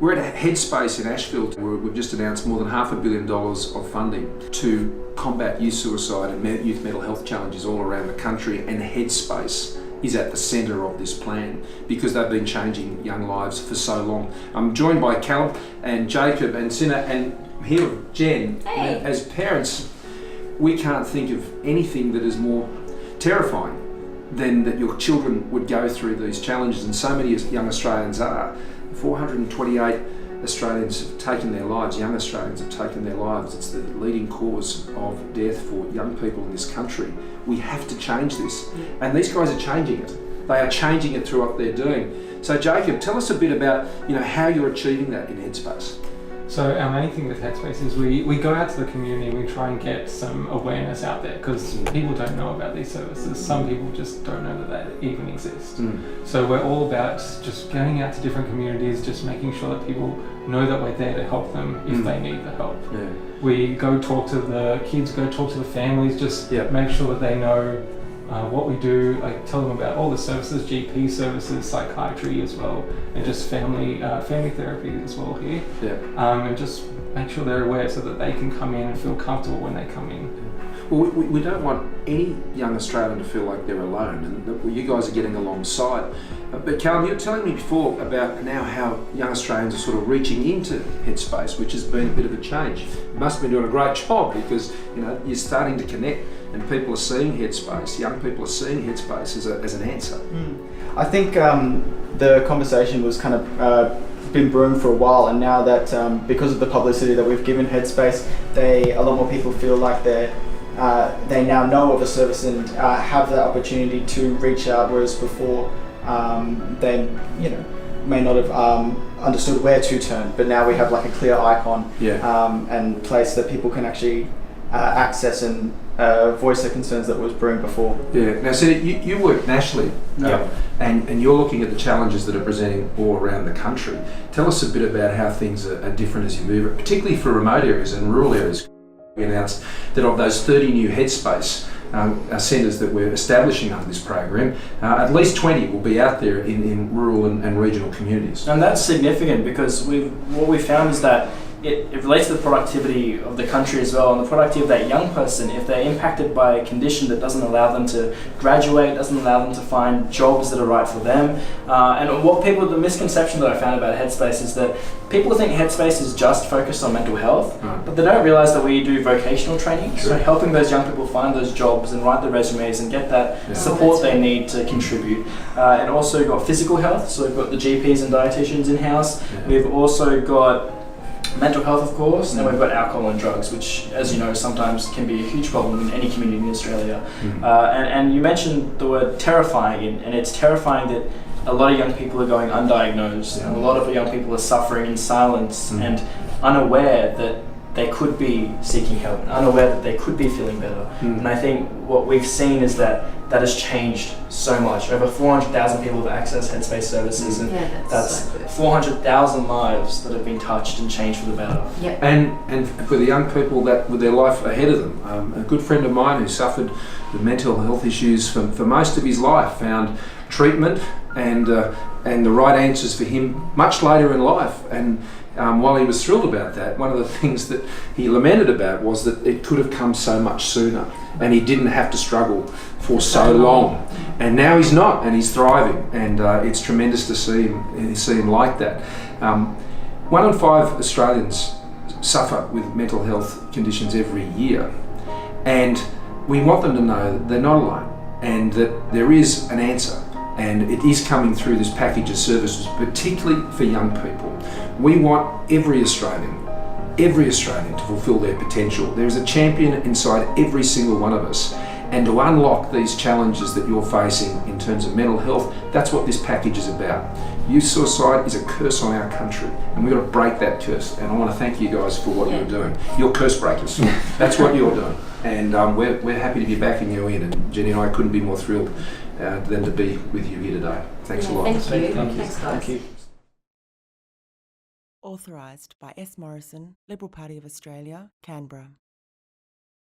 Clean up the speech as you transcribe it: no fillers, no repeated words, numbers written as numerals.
We're at Headspace in Asheville. We've just announced more than $500 million of funding to combat youth suicide and youth mental health challenges all around the country, and Headspace is at the centre of this plan because they've been changing young lives for so long. I'm joined by Callum and Jacob and Sinna and here with Jen. Hey. As parents, we can't think of anything that is more terrifying than that your children would go through these challenges, and so many young Australians are. 428 Australians have taken their lives, young Australians have taken their lives. It's the leading cause of death for young people in this country. We have to change this, and these guys are changing it. They are changing it through what they're doing. So Jacob, tell us a bit about how you're achieving that in Headspace. So our main thing with Headspace is we go out to the community, we try and get some awareness out there because people don't know about these services. Some people just don't know that they even exist. So we're all about just going out to different communities, just making sure that people know that we're there to help them if they need the help. Yeah. We go talk to the kids, go talk to the families, just make sure that they know what we do. I tell them about all the services, GP services, psychiatry as well, and just family therapy as well here. And just make sure they're aware so that they can come in and feel comfortable when they come in. Well, we don't want any young Australian to feel like they're alone, and that you guys are getting alongside. But Callum, you were telling me before about now how young Australians are sort of reaching into Headspace, which has been a bit of a change. You must have been doing a great job because you're starting to connect, and people are seeing Headspace. Young people are seeing Headspace as an answer. I think the conversation was kind of been brewing for a while, and now that because of the publicity that we've given Headspace, a lot more people feel like they now know of the service and have the opportunity to reach out, whereas before they may not have understood where to turn, but now we have like a clear icon and place that people can actually access and voice their concerns that was brewing before. Now, so you work nationally, and you're looking at the challenges that are presenting all around the country. Tell us a bit about how things are different as you move, particularly for remote areas and rural areas. We announced that of those 30 new Headspace centres that we're establishing under this program, at least 20 will be out there in rural and regional communities. And that's significant because what we found is that it relates to the productivity of the country as well, and the productivity of that young person. If they're impacted by a condition that doesn't allow them to graduate, doesn't allow them to find jobs that are right for them, and the misconception that I found about Headspace is that people think Headspace is just focused on mental health, but they don't realise that we do vocational training, so helping those young people find those jobs and write their resumes and get that support they need to contribute. And also we've got physical health, so we've got the GPs and dietitians in-house. We've also got mental health, of course, and we've got alcohol and drugs, which, as you know, sometimes can be a huge problem in any community in Australia. And you mentioned the word terrifying, and it's terrifying that a lot of young people are going undiagnosed, and a lot of young people are suffering in silence and unaware that they could be seeking help, and unaware that they could be feeling better. And I think what we've seen is that has changed so much. Over 400,000 people have accessed Headspace services, and that's 400,000 lives that have been touched and changed for the better. And for the young people that with their life ahead of them, a good friend of mine who suffered with mental health issues for most of his life found treatment and the right answers for him much later in life. And while he was thrilled about that, one of the things that he lamented about was that it could have come so much sooner, and he didn't have to struggle for so long. And now he's not, and he's thriving, and it's tremendous to see him like that. 1 in 5 Australians suffer with mental health conditions every year, and we want them to know that they're not alone and that there is an answer. And it is coming through this package of services, particularly for young people. We want every Australian to fulfil their potential. There is a champion inside every single one of us. And to unlock these challenges that you're facing in terms of mental health, that's what this package is about. Youth suicide is a curse on our country, and we've got to break that curse. And I want to thank you guys for what you're doing. You're curse breakers. That's what you're doing. And we're happy to be backing you in. And Jenny and I couldn't be more thrilled than to be with you here today. Thanks a lot. Thank you. Thanks, guys. Thank you. Authorised by S. Morrison, Liberal Party of Australia, Canberra.